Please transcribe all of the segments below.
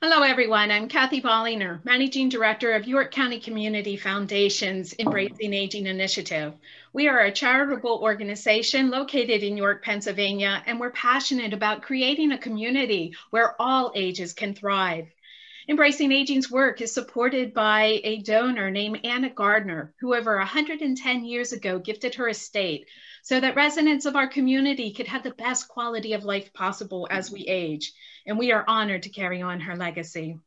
Hello, everyone. I'm Kathy Bollinger, Managing Director of York County Community Foundation's Embracing Aging Initiative. We are a charitable organization located in York, Pennsylvania, and we're passionate about creating a community where all ages can thrive. Embracing Aging's work is supported by a donor named Anna Gardner, who over 110 years ago gifted her estate so that residents of our community could have the best quality of life possible as we age. And we are honored to carry on her legacy.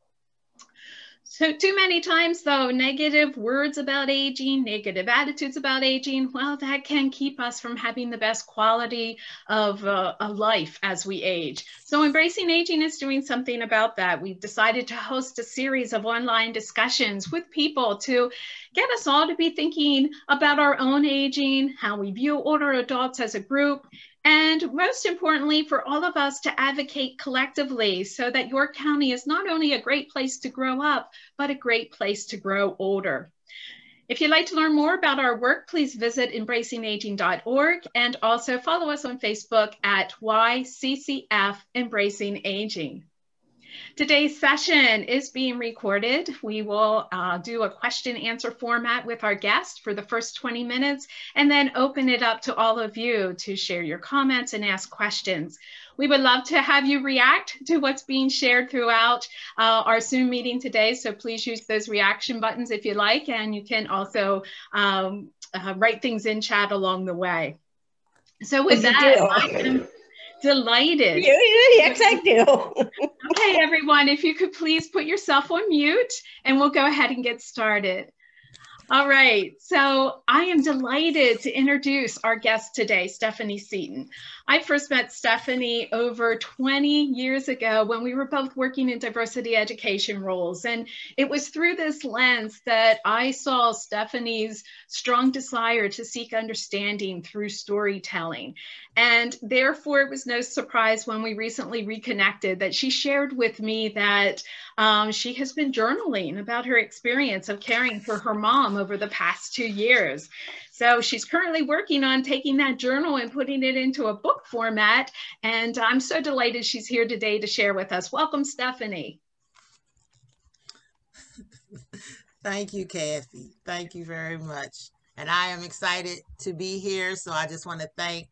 So too many times though, negative words about aging, negative attitudes about aging, well, that can keep us from having the best quality of a life as we age. So Embracing Aging is doing something about that. We've decided to host a series of online discussions with people to get us all to be thinking about our own aging, how we view older adults as a group, and most importantly, for all of us to advocate collectively so that York County is not only a great place to grow up, but a great place to grow older. If you'd like to learn more about our work, please visit embracingaging.org and also follow us on Facebook at YCCF Embracing Aging. Today's session is being recorded. We will do a question answer format with our guest for the first 20 minutes and then open it up to all of you to share your comments and ask questions. We would love to have you react to what's being shared throughout our Zoom meeting today. So please use those reaction buttons if you like, and you can also write things in chat along the way. So with that, I am delighted. Yes, I do. Okay, everyone, if you could please put yourself on mute and we'll go ahead and get started. All right, so I am delighted to introduce our guest today, Stephanie Seaton. I first met Stephanie over 20 years ago when we were both working in diversity education roles. And it was through this lens that I saw Stephanie's strong desire to seek understanding through storytelling. And therefore, it was no surprise when we recently reconnected that she shared with me that she has been journaling about her experience of caring for her mom over the past 2 years. So she's currently working on taking that journal and putting it into a book format. And I'm so delighted she's here today to share with us. Welcome, Stephanie. Thank you, Kathy. Thank you very much. And I am excited to be here. So I just want to thank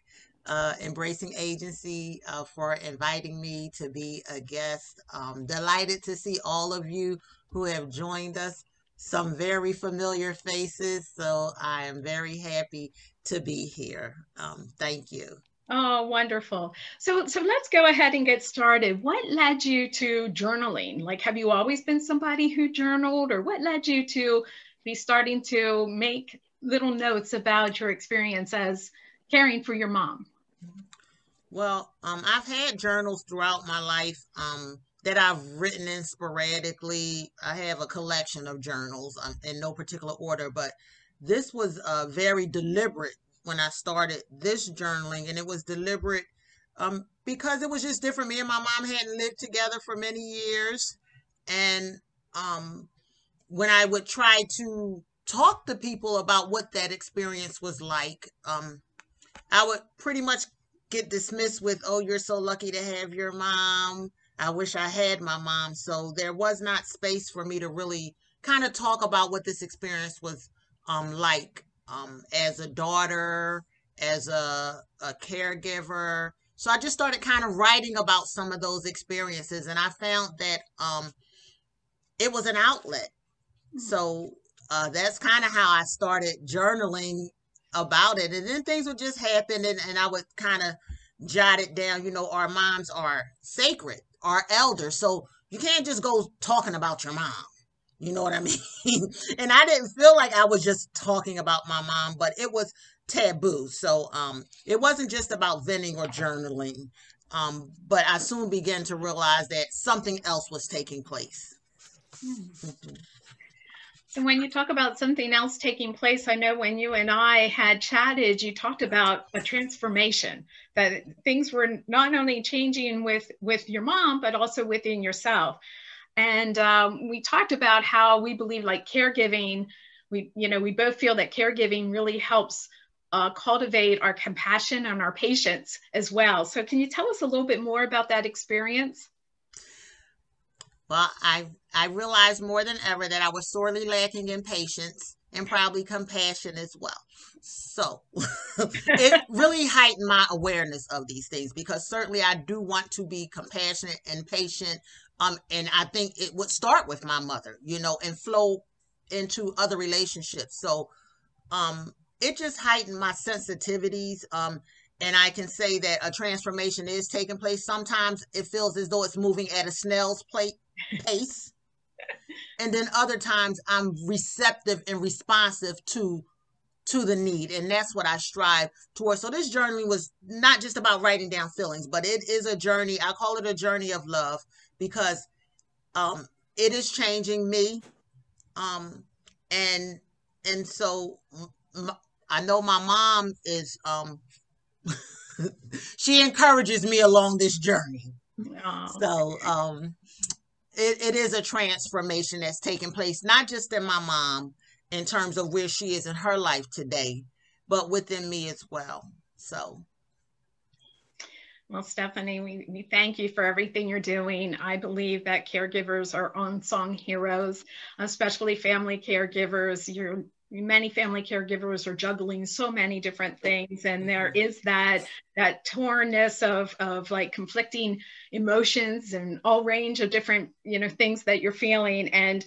Embracing Agency for inviting me to be a guest. Delighted to see all of you who have joined us. Some very familiar faces, so I am very happy to be here. Thank you. Oh, wonderful. So let's go ahead and get started. What led you to journaling? Like, have you always been somebody who journaled, or what led you to be starting to make little notes about your experience as caring for your mom? Well, I've had journals throughout my life that I've written in sporadically. I have a collection of journals in no particular order, but this was very deliberate when I started this journaling, and it was deliberate because it was just different. Me and my mom hadn't lived together for many years, and when I would try to talk to people about what that experience was like, I would pretty much get dismissed with, "Oh, you're so lucky to have your mom. I wish I had my mom." So there was not space for me to really kind of talk about what this experience was like as a daughter, as a caregiver. So I just started kind of writing about some of those experiences, and I found that it was an outlet. So that's kind of how I started journaling about it. And then things would just happen, and I would kind of jot it down. You know, our moms are sacred, our elders. So you can't just go talking about your mom. You know what I mean? And I didn't feel like I was just talking about my mom, but it was taboo. So it wasn't just about venting or journaling. But I soon began to realize that something else was taking place. Mm-hmm. So when you talk about something else taking place, I know when you and I had chatted, you talked about a transformation, that things were not only changing with your mom, but also within yourself. And we talked about how we believe like caregiving, we both feel that caregiving really helps cultivate our compassion and our patience as well. So can you tell us a little bit more about that experience? Well, I realized more than ever that I was sorely lacking in patience and probably compassion as well. So it really heightened my awareness of these things, because certainly I do want to be compassionate and patient. And I think it would start with my mother, and flow into other relationships. So it just heightened my sensitivities. And I can say that a transformation is taking place. Sometimes it feels as though it's moving at a snail's pace. And then other times I'm receptive and responsive to the need. And that's what I strive towards. So this journey was not just about writing down feelings, but it is a journey. I call it a journey of love, because it is changing me. And so I know my mom is, she encourages me along this journey. Oh. So it is a transformation that's taking place, not just in my mom in terms of where she is in her life today, but within me as well. So. Well, Stephanie, we thank you for everything you're doing. I believe that caregivers are unsung heroes, especially family caregivers. Many family caregivers are juggling so many different things, and there is that tornness of like conflicting emotions and all range of different things that you're feeling, and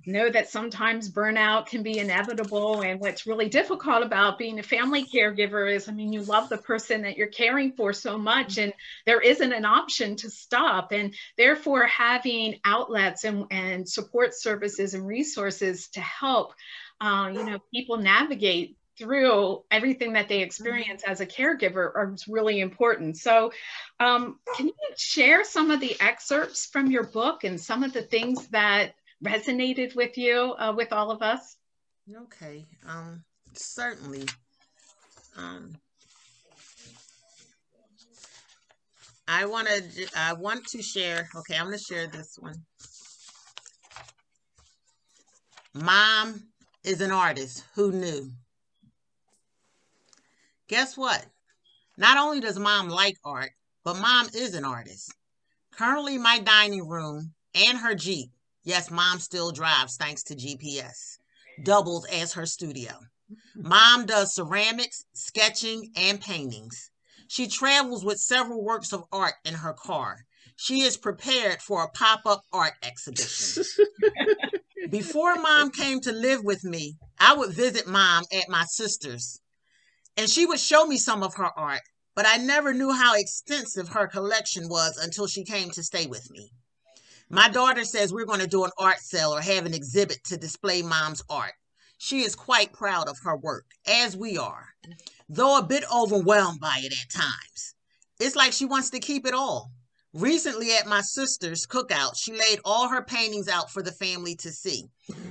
know that sometimes burnout can be inevitable. And what's really difficult about being a family caregiver is, you love the person that you're caring for so much, and there isn't an option to stop. And therefore, having outlets and support services and resources to help people navigate through everything that they experience as a caregiver is really important. So can you share some of the excerpts from your book and some of the things that resonated with you, with all of us? Okay, certainly. I want to share. Okay, I'm going to share this one. Mom is an artist. Who knew? Guess what? Not only does Mom like art, but Mom is an artist. Currently, my dining room and her Jeep, yes, Mom still drives thanks to GPS, doubles as her studio. Mom does ceramics, sketching, and paintings. She travels with several works of art in her car. She is prepared for a pop-up art exhibition. Before Mom came to live with me, I would visit Mom at my sister's, and she would show me some of her art, but I never knew how extensive her collection was until she came to stay with me. My daughter says we're going to do an art sale or have an exhibit to display Mom's art. She is quite proud of her work, as we are, though a bit overwhelmed by it at times. It's like she wants to keep it all. Recently at my sister's cookout, she laid all her paintings out for the family to see.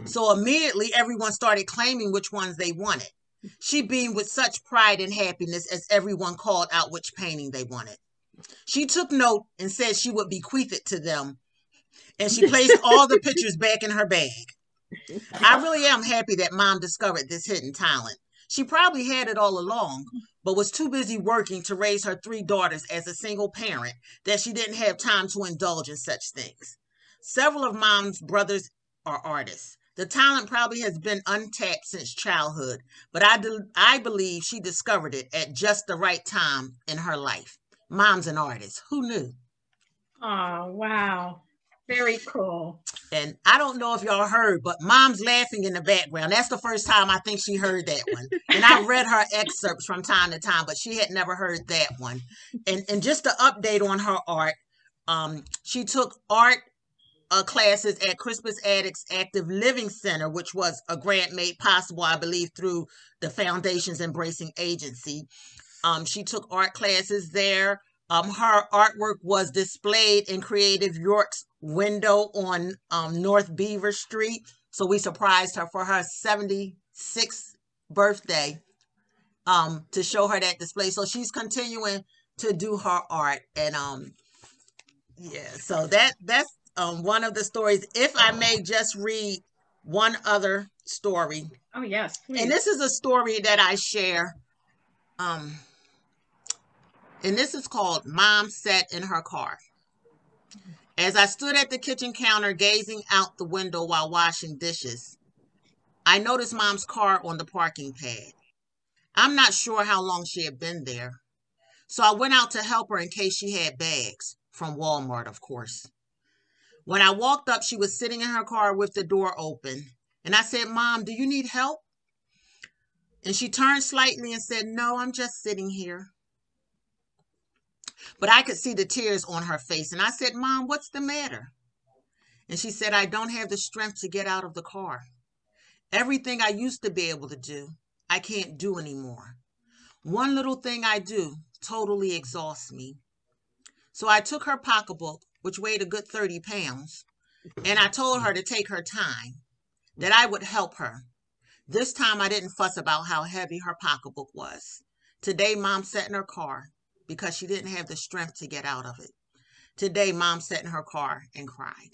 So immediately everyone started claiming which ones they wanted. She beamed with such pride and happiness as everyone called out which painting they wanted. She took note and said she would bequeath it to them, and she placed all the pictures back in her bag. I really am happy that Mom discovered this hidden talent. She probably had it all along, but was too busy working to raise her 3 daughters as a single parent that she didn't have time to indulge in such things. Several of Mom's brothers are artists. The talent probably has been untapped since childhood, but I believe she discovered it at just the right time in her life. Mom's an artist. Who knew? Oh, wow. Very cool. And I don't know if y'all heard, but Mom's laughing in the background. That's the first time I think she heard that one. And I read her excerpts from time to time, but she had never heard that one. And just to update on her art, she took art classes at Crispus Attucks Active Living Center, which was a grant made possible, I believe, through the Foundation's Embracing Agency. She took art classes there. Her artwork was displayed in Creative York's window on North Beaver Street. So we surprised her for her 76th birthday to show her that display. So she's continuing to do her art. And yeah, so that's one of the stories. If I may just read one other story. Oh, yes, please. And this is a story that I share. And this is called Mom Sat in Her Car. As I stood at the kitchen counter gazing out the window while washing dishes, I noticed Mom's car on the parking pad. I'm not sure how long she had been there, so I went out to help her in case she had bags, from Walmart, of course. When I walked up, she was sitting in her car with the door open, and I said, "Mom, do you need help?" And she turned slightly and said, "No, I'm just sitting here." But I could see the tears on her face, and I said, "Mom, what's the matter?" And she said, "I don't have the strength to get out of the car. Everything I used to be able to do, I can't do anymore. One little thing I do totally exhausts me." So I took her pocketbook, which weighed a good 30 pounds, and I told her to take her time, that I would help her. This time I didn't fuss about how heavy her pocketbook was. Today, Mom sat in her car because she didn't have the strength to get out of it. Today, Mom sat in her car and cried.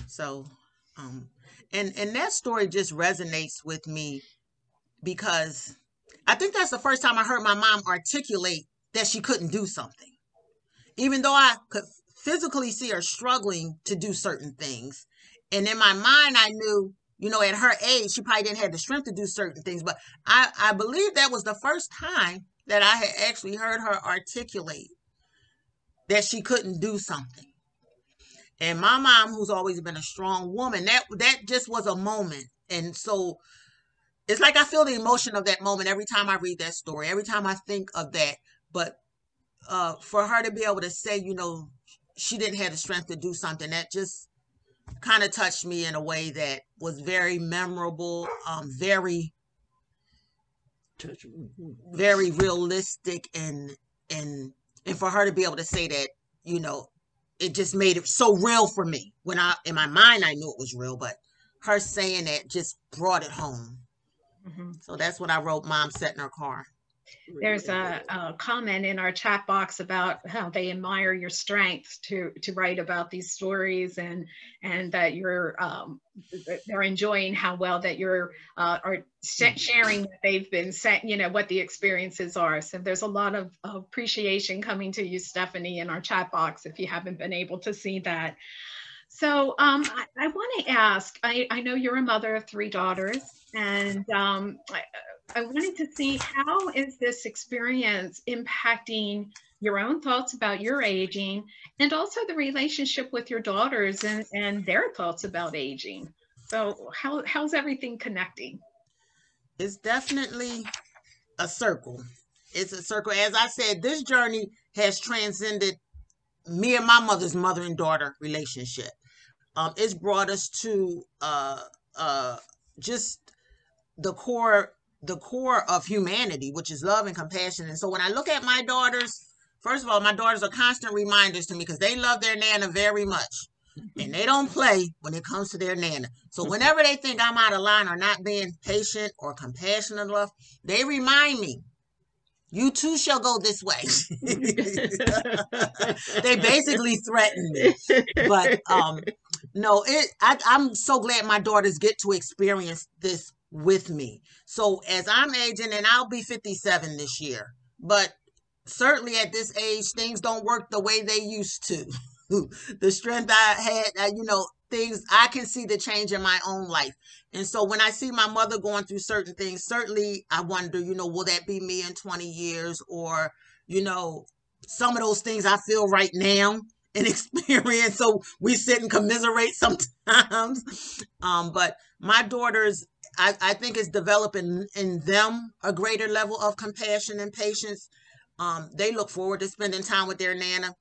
So, and that story just resonates with me because I think that's the first time I heard my mom articulate that she couldn't do something. Even though I could physically see her struggling to do certain things. And in my mind, I knew, at her age, she probably didn't have the strength to do certain things. But I believe that was the first time that I had actually heard her articulate that she couldn't do something. And my mom, who's always been a strong woman, that just was a moment. And so it's like I feel the emotion of that moment every time I read that story, every time I think of that. But for her to be able to say, she didn't have the strength to do something, that just kind of touched me in a way that was very memorable, very realistic, and for her to be able to say that, it just made it so real for me. When in my mind, I knew it was real, but her saying that just brought it home. Mm-hmm. So that's what I wrote, Mom sat in her car. There's a comment in our chat box about how they admire your strength to write about these stories, and that they're enjoying how well that you're are sharing what they've been saying, what the experiences are. So there's a lot of appreciation coming to you, Stephanie, in our chat box, if you haven't been able to see that. So I want to ask, I know you're a mother of 3 daughters, and I wanted to see, how is this experience impacting your own thoughts about your aging, and also the relationship with your daughters and their thoughts about aging? So how's everything connecting? It's definitely a circle. It's a circle. As I said, this journey has transcended me and my mother's mother and daughter relationship. It's brought us to just the core of humanity, which is love and compassion. And so when I look at my daughters, first of all, my daughters are constant reminders to me because they love their Nana very much. And they don't play when it comes to their Nana. So whenever they think I'm out of line or not being patient or compassionate enough, they remind me, "You too shall go this way." They basically threaten me. But no, I'm so glad my daughters get to experience this with me. So as I'm aging, and I'll be 57 this year, but certainly at this age, things don't work the way they used to. The strength I had, things, I can see the change in my own life. And so when I see my mother going through certain things, certainly I wonder, will that be me in 20 years? Or, some of those things I feel right now and experience. So we sit and commiserate sometimes. But my daughters, I think it's developing in them a greater level of compassion and patience. They look forward to spending time with their Nana.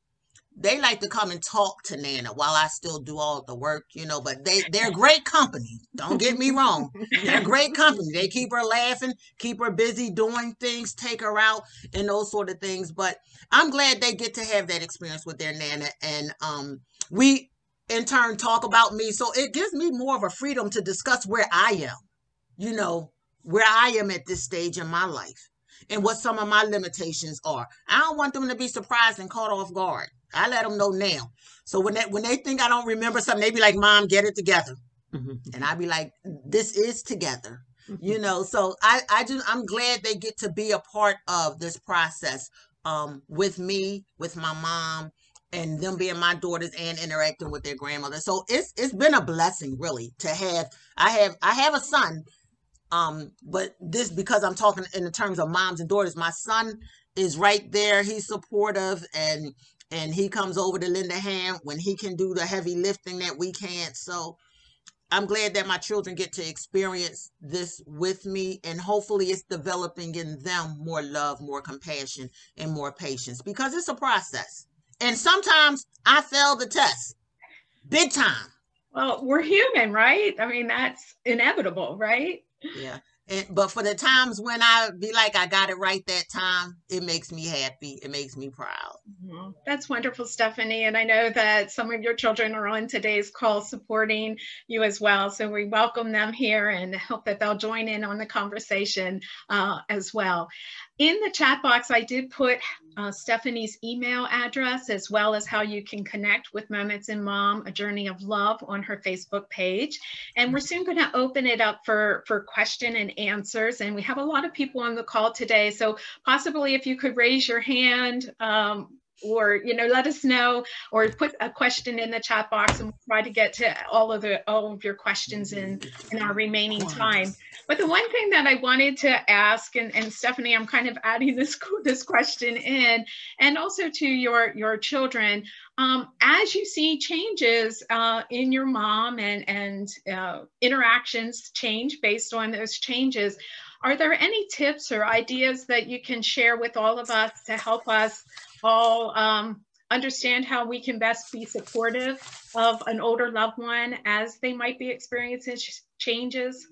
They like to come and talk to Nana while I still do all the work, but they're great company. Don't get me wrong. They're great company. They keep her laughing, keep her busy doing things, take her out and those sort of things. But I'm glad they get to have that experience with their Nana. And we in turn talk about me. So it gives me more of a freedom to discuss where I am, where I am at this stage in my life and what some of my limitations are. I don't want them to be surprised and caught off guard. I let them know now. So when they think I don't remember something, they be like, "Mom, get it together." And I be like, "This is together." So I'm glad they get to be a part of this process with me, with my mom, and them being my daughters and interacting with their grandmother. So it's been a blessing, really, to have. I have a son, but this, because I'm talking in the terms of moms and daughters, my son is right there. He's supportive, and he comes over to lend a hand when he can do the heavy lifting that we can't. So I'm glad that my children get to experience this with me, and hopefully it's developing in them more love, more compassion, and more patience, because it's a process. And sometimes I fail the test big time. Well, we're human, right? I mean, that's inevitable, right? Yeah. But for the times when I be like, I got it right that time, it makes me happy. It makes me proud. That's wonderful, Stephanie. And I know that some of your children are on today's call supporting you as well. So we welcome them here and hope that they'll join in on the conversation as well. In the chat box, I did put Stephanie's email address, as well as how you can connect with Moments in Mom, A Journey of Love, on her Facebook page. And we're soon going to open it up for question and answers. And we have a lot of people on the call today. So possibly if you could raise your hand, or let us know, or put a question in the chat box, and we'll try to get to all of your questions in our remaining time. But the one thing that I wanted to ask, and Stephanie, I'm kind of adding this question in, and also to your children, as you see changes in your mom and interactions change based on those changes, are there any tips or ideas that you can share with all of us to help us all understand how we can best be supportive of an older loved one as they might be experiencing changes?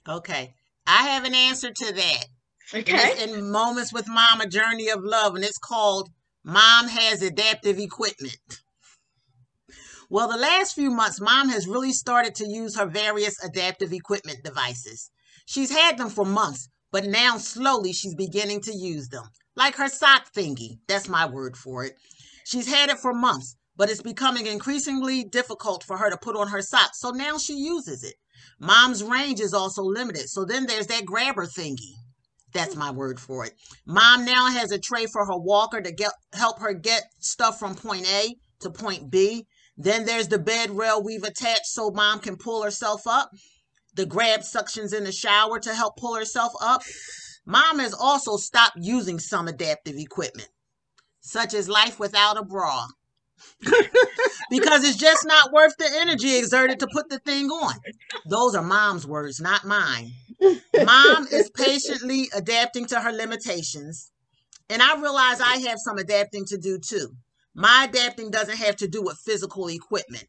Okay, I have an answer to that. Okay. And it's in Moments with Mom, A Journey of Love, and it's called Mom Has Adaptive Equipment. Well, the last few months, Mom has really started to use her various adaptive equipment devices. She's had them for months, but now slowly she's beginning to use them. Like her sock thingy, that's my word for it. She's had it for months, but it's becoming increasingly difficult for her to put on her socks, so now she uses it. Mom's range is also limited, so then there's that grabber thingy. That's my word for it. Mom now has a tray for her walker to help her get stuff from point A to point B. Then there's the bed rail we've attached so Mom can pull herself up. The grab suctions in the shower to help pull herself up. Mom has also stopped using some adaptive equipment, such as life without a bra, because it's just not worth the energy exerted to put the thing on. Those are Mom's words, not mine. Mom is patiently adapting to her limitations, and I realize I have some adapting to do too. My adapting doesn't have to do with physical equipment,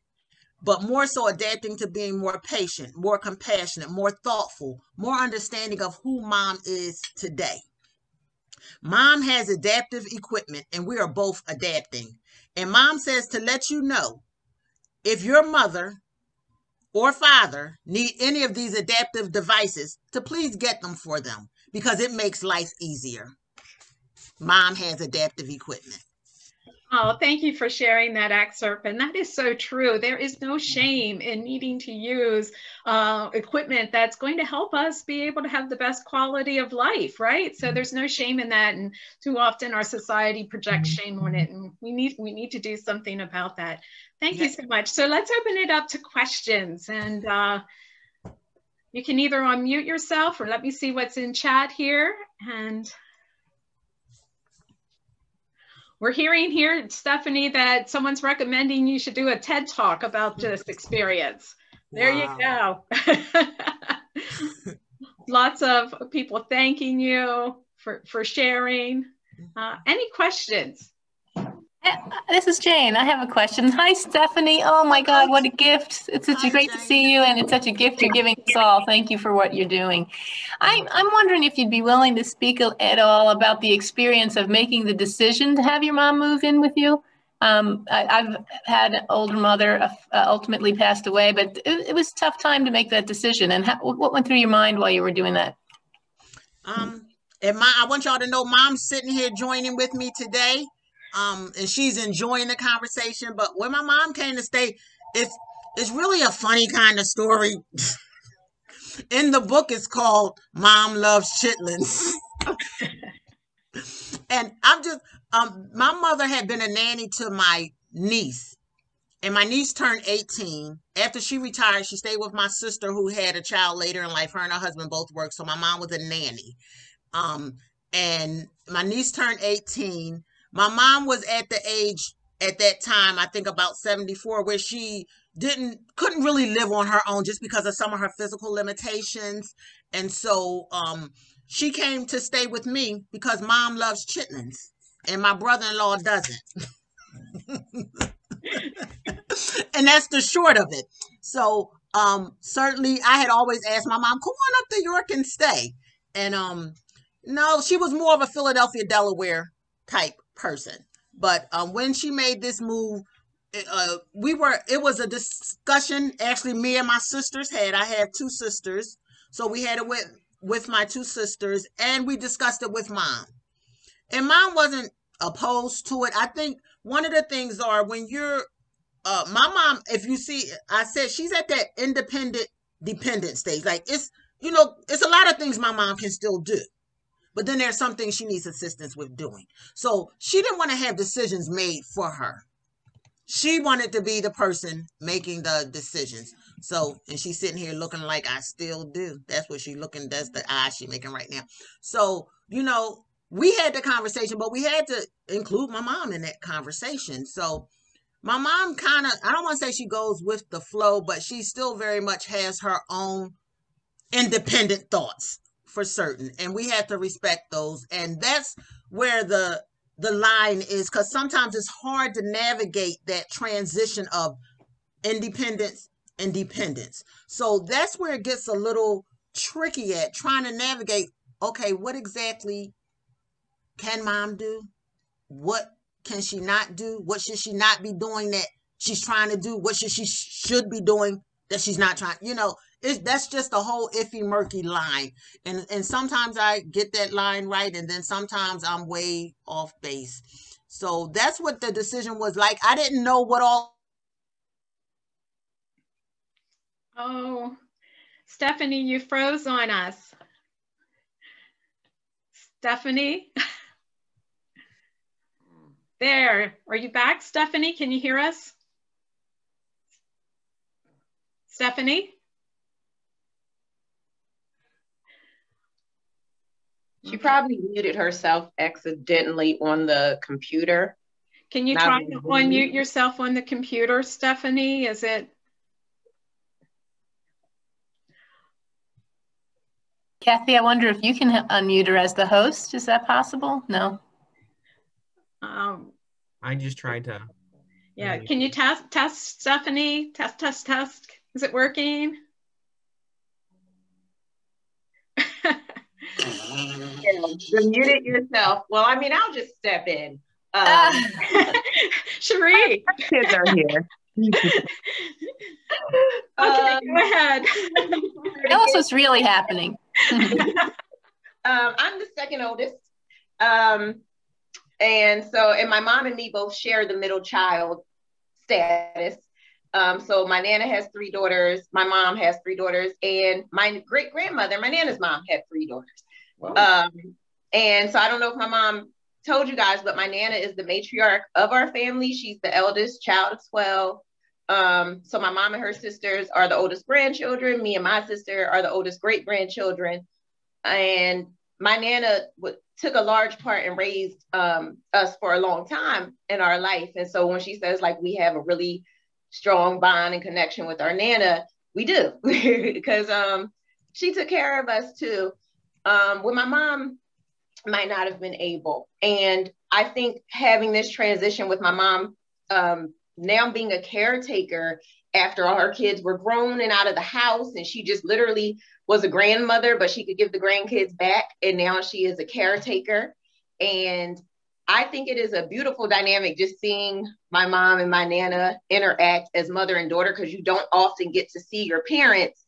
but more so adapting to being more patient, more compassionate, more thoughtful, more understanding of who Mom is today. Mom has adaptive equipment, and we are both adapting. And Mom says to let you know, if your mother or father need any of these adaptive devices, to please get them for them, because it makes life easier. Mom has adaptive equipment. Oh, thank you for sharing that excerpt. And that is so true. There is no shame in needing to use equipment that's going to help us be able to have the best quality of life, right? So there's no shame in that. And too often our society projects shame on it. And we need to do something about that. Thank you so much. So let's open it up to questions. And you can either unmute yourself or let me see what's in chat here. And we're hearing here, Stephanie, that someone's recommending you should do a TED Talk about this experience. There you go. Lots of people thanking you for sharing. Any questions? This is Jane. I have a question. Hi, Stephanie. Oh my God, what a gift. It's such great to see you, and it's such a gift you're giving us all. Thank you for what you're doing. I'm wondering if you'd be willing to speak at all about the experience of making the decision to have your mom move in with you. I've had an older mother, ultimately passed away, but it was a tough time to make that decision. And what went through your mind while you were doing that? I want y'all to know Mom's sitting here joining with me today. And she's enjoying the conversation. But when my mom came to stay, it's really a funny kind of story. In the book, it's called Mom Loves Chitlins. And I'm just, my mother had been a nanny to my niece. And my niece turned 18. After she retired, she stayed with my sister who had a child later in life. Her and her husband both worked. So my mom was a nanny. And my niece turned 18. My mom was at the age at that time, I think about 74, where she couldn't really live on her own just because of some of her physical limitations. And so she came to stay with me because mom loves chitlins and my brother-in-law doesn't. And that's the short of it. So certainly I had always asked my mom, come on up to York and stay. And no, she was more of a Philadelphia, Delaware type person. But when she made this move, it was a discussion actually me and my sisters had. I have two sisters. So we had it with my two sisters, and we discussed it with mom. And mom wasn't opposed to it. I think one of the things are when you're my mom, if you see, I said she's at that independent, dependent stage. Like it's a lot of things my mom can still do, but then there's some things she needs assistance with doing. So she didn't want to have decisions made for her. She wanted to be the person making the decisions. So, and she's sitting here looking like I still do. That's what she's looking, that's the eye she's making right now. So, we had the conversation, but we had to include my mom in that conversation. So my mom kind of, I don't want to say she goes with the flow, but she still very much has her own independent thoughts for certain. And we have to respect those. And that's where the line is, because sometimes it's hard to navigate that transition of independence and dependence. So that's where it gets a little tricky at trying to navigate, okay, what exactly can mom do? What can she not do? What should she not be doing that she's trying to do? What should be doing that she's not trying? That's just a whole iffy, murky line. And sometimes I get that line right, and then sometimes I'm way off base. So that's what the decision was like. I didn't know what all. Oh, Stephanie, you froze on us. Stephanie? There, are you back, Stephanie? Can you hear us? Stephanie? She probably muted herself accidentally on the computer. Can you try to unmute yourself on the computer, Stephanie? Is it? Kathy, I wonder if you can unmute her as the host. Is that possible? No. I just tried to. Yeah, can you test, Stephanie? Test. Is it working? You muted yourself. Well, I mean, I'll just step in. Cherie. Kids are here. Okay, go ahead. Tell us what's really happening. I'm the second oldest. And my mom and me both share the middle child status. So my Nana has 3 daughters, my mom has 3 daughters, and my great-grandmother, my Nana's mom, had 3 daughters. Wow. And so I don't know if my mom told you guys, but my Nana is the matriarch of our family. She's the eldest child of 12. So my mom and her sisters are the oldest grandchildren. Me and my sister are the oldest great-grandchildren. And my Nana took a large part and raised us for a long time in our life. And so when she says like we have a really strong bond and connection with our Nana, we do, because she took care of us too. When my mom might not have been able. And I think having this transition with my mom, now being a caretaker after all her kids were grown and out of the house, and she just literally was a grandmother, but she could give the grandkids back. And now she is a caretaker. And I think it is a beautiful dynamic just seeing my mom and my Nana interact as mother and daughter, because you don't often get to see your parents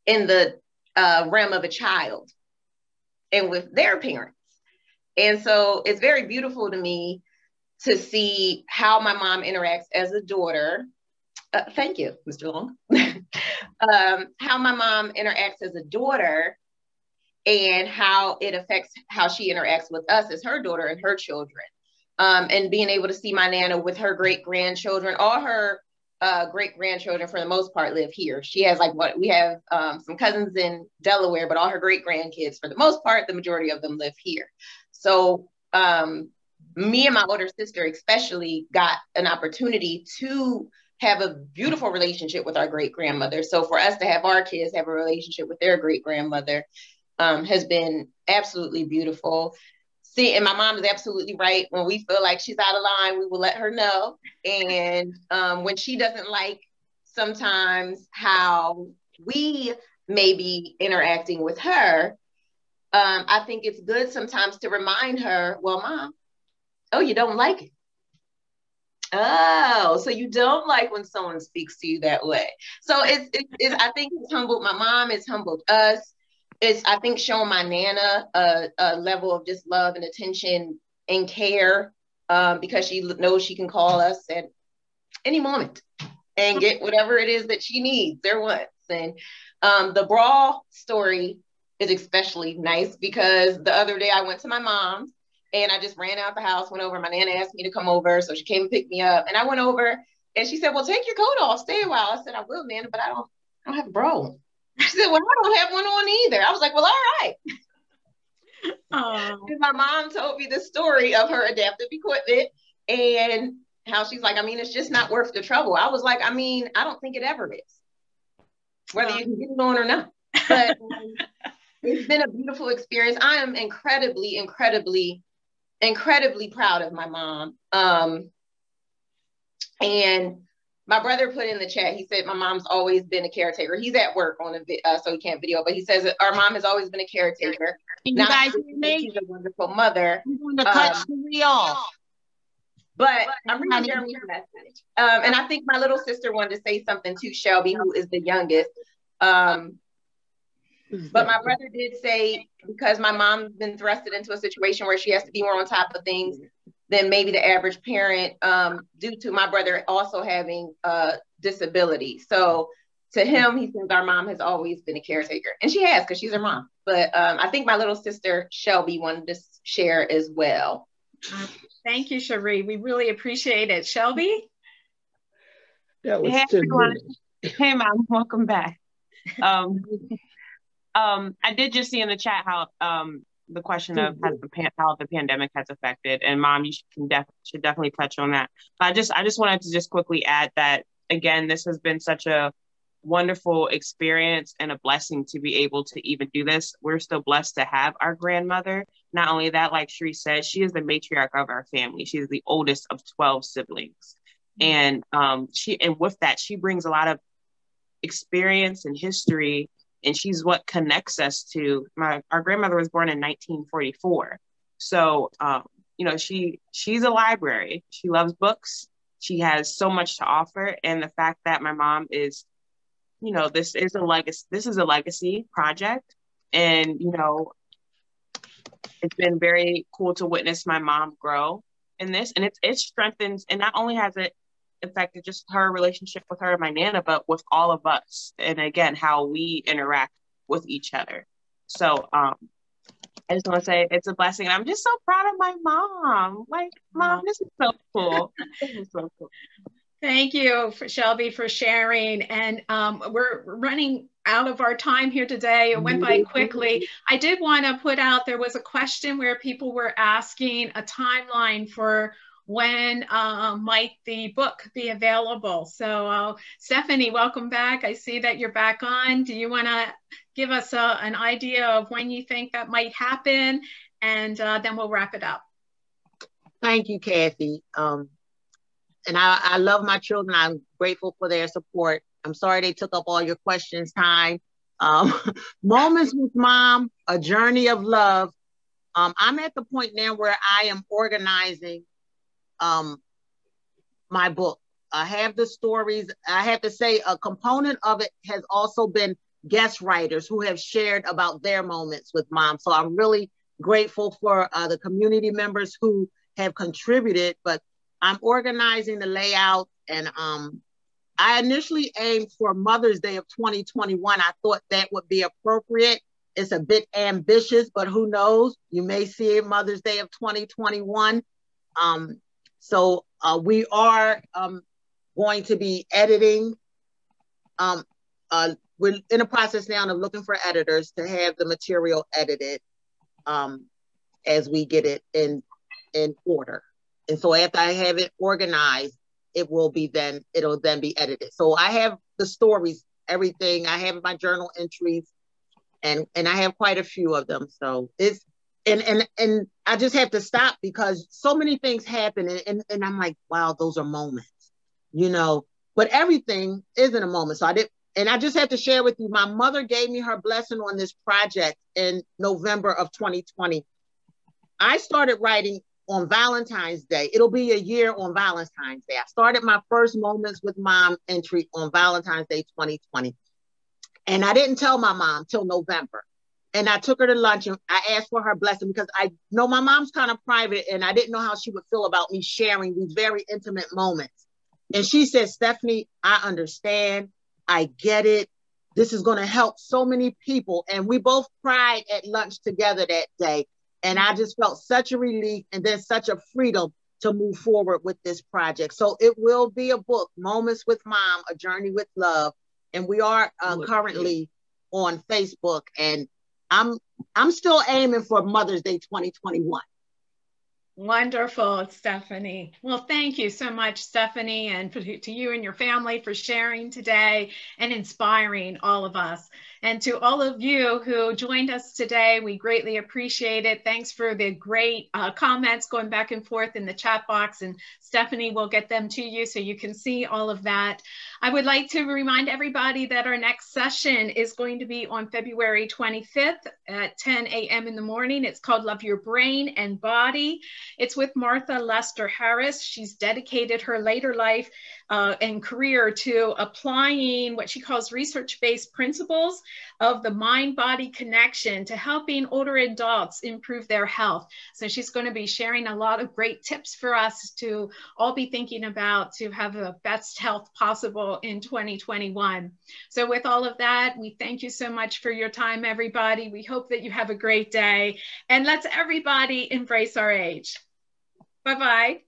in the realm of a child and with their parents. And so it's very beautiful to me to see how my mom interacts as a daughter. Thank you, Mr. Long. How my mom interacts as a daughter and how it affects how she interacts with us as her daughter and her children. And being able to see my Nana with her great-grandchildren, all her great-grandchildren for the most part live here. She has we have some cousins in Delaware, but all her great-grandkids for the most part, the majority of them live here. So me and my older sister especially got an opportunity to have a beautiful relationship with our great-grandmother. So for us to have our kids have a relationship with their great-grandmother has been absolutely beautiful. See, and my mom is absolutely right. When we feel like she's out of line, we will let her know. And when she doesn't like sometimes how we may be interacting with her, I think it's good sometimes to remind her, well, Mom, oh, you don't like it. Oh, so you don't like when someone speaks to you that way. So I think it's humbled my mom, it's humbled us. It's, I think, showing my Nana a level of just love and attention and care, because she knows she can call us at any moment and get whatever it is that she needs or wants. And the brawl story is especially nice because the other day I went to my mom's and I just ran out the house, went over. My Nana asked me to come over, so she came and picked me up. And I went over and she said, well, take your coat off, stay a while. I said, I will, Nana, but I don't have a bra. She said, well, I don't have one on either. I was like, well, all right. My mom told me the story of her adaptive equipment and how she's like, I mean, it's just not worth the trouble. I was like, I mean, I don't think it ever is, whether you can get it on or not. But it's been a beautiful experience. I am incredibly, incredibly, incredibly proud of my mom. And my brother put in the chat, he said, my mom's always been a caretaker. He's at work on so he can't video, but he says our mom has always been a caretaker. Can you guys hear me? She's a wonderful mother. I'm going to cut Cherie off. But I'm reading Jeremy's message. And I think my little sister wanted to say something too, Shelby, who is the youngest. But my brother did say, because my mom's been thrusted into a situation where she has to be more on top of things than maybe the average parent, due to my brother also having a disability. So to him, he says our mom has always been a caretaker. And she has, because she's her mom. But I think my little sister, Shelby, wanted to share as well. Thank you, Cherie. We really appreciate it. Shelby? That was hey, everyone. Hey, Mom, welcome back. I did just see in the chat how the question of how the pandemic has affected, and Mom, you should definitely touch on that. But I just wanted to just quickly add that, again, this has been such a wonderful experience and a blessing to be able to even do this. We're still blessed to have our grandmother. Not only that, like Cherie said, she is the matriarch of our family. She is the oldest of 12 siblings. And with that, she brings a lot of experience and history, and she's what connects us to our grandmother was born in 1944. So, she's a library. She loves books. She has so much to offer. And the fact that my mom is, this is a legacy project. And, it's been very cool to witness my mom grow in this. And it strengthens, and not only has it affected just her relationship with her and my Nana, but with all of us. And again, how we interact with each other. So I just want to say it's a blessing. And I'm just so proud of my mom. Like, Mom, this is so cool. This is so cool. Thank you, Shelby, for sharing. And we're running out of our time here today. It went by quickly. I did want to put out, there was a question where people were asking a timeline for when might the book be available. So Stephanie, welcome back. I see that you're back on. Do you want to give us an idea of when you think that might happen? And then we'll wrap it up. Thank you, Kathy. And I love my children. I'm grateful for their support. I'm sorry they took up all your questions time. Moments with Mom, a journey of love. I'm at the point now where I am organizing my book. I have the stories. I have to say a component of it has also been guest writers who have shared about their moments with Mom. So I'm really grateful for the community members who have contributed, but I'm organizing the layout, and I initially aimed for Mother's Day of 2021. I thought that would be appropriate, it's a bit ambitious, but who knows? You may see it Mother's Day of 2021. So we are going to be editing. We're in a process now of looking for editors to have the material edited as we get it in order. And so after I have it organized, it'll then be edited. So I have the stories, everything. I have my journal entries, and I have quite a few of them. So it's and I just have to stop because so many things happen, and I'm like, wow, those are moments, you know. But everything isn't a moment. So I just have to share with you, my mother gave me her blessing on this project in November of 2020. I started writing on Valentine's Day. It'll be a year on Valentine's Day. I started my first Moments with Mom entry on Valentine's Day 2020. And I didn't tell my mom till November. And I took her to lunch and I asked for her blessing because I know my mom's kind of private and I didn't know how she would feel about me sharing these very intimate moments. And she said, Stephanie, I understand. I get it. This is going to help so many people. And we both cried at lunch together that day. And I just felt such a relief and then such a freedom to move forward with this project. So it will be a book, Moments with Mom, A Journey with Love. And we are currently on Facebook. And I'm still aiming for Mother's Day 2021. Wonderful, Stephanie. Well, thank you so much, Stephanie, and to you and your family for sharing today and inspiring all of us. And to all of you who joined us today, we greatly appreciate it. Thanks for the great comments going back and forth in the chat box, and Stephanie will get them to you so you can see all of that. I would like to remind everybody that our next session is going to be on February 25th at 10 a.m. in the morning. It's called Love Your Brain and Body. It's with Martha Lester Harris. She's dedicated her later life and career to applying what she calls research-based principles of the mind-body connection to helping older adults improve their health. So she's going to be sharing a lot of great tips for us to all be thinking about to have the best health possible in 2021. So with all of that, we thank you so much for your time, everybody. We hope that you have a great day, and let's everybody embrace our age. Bye-bye.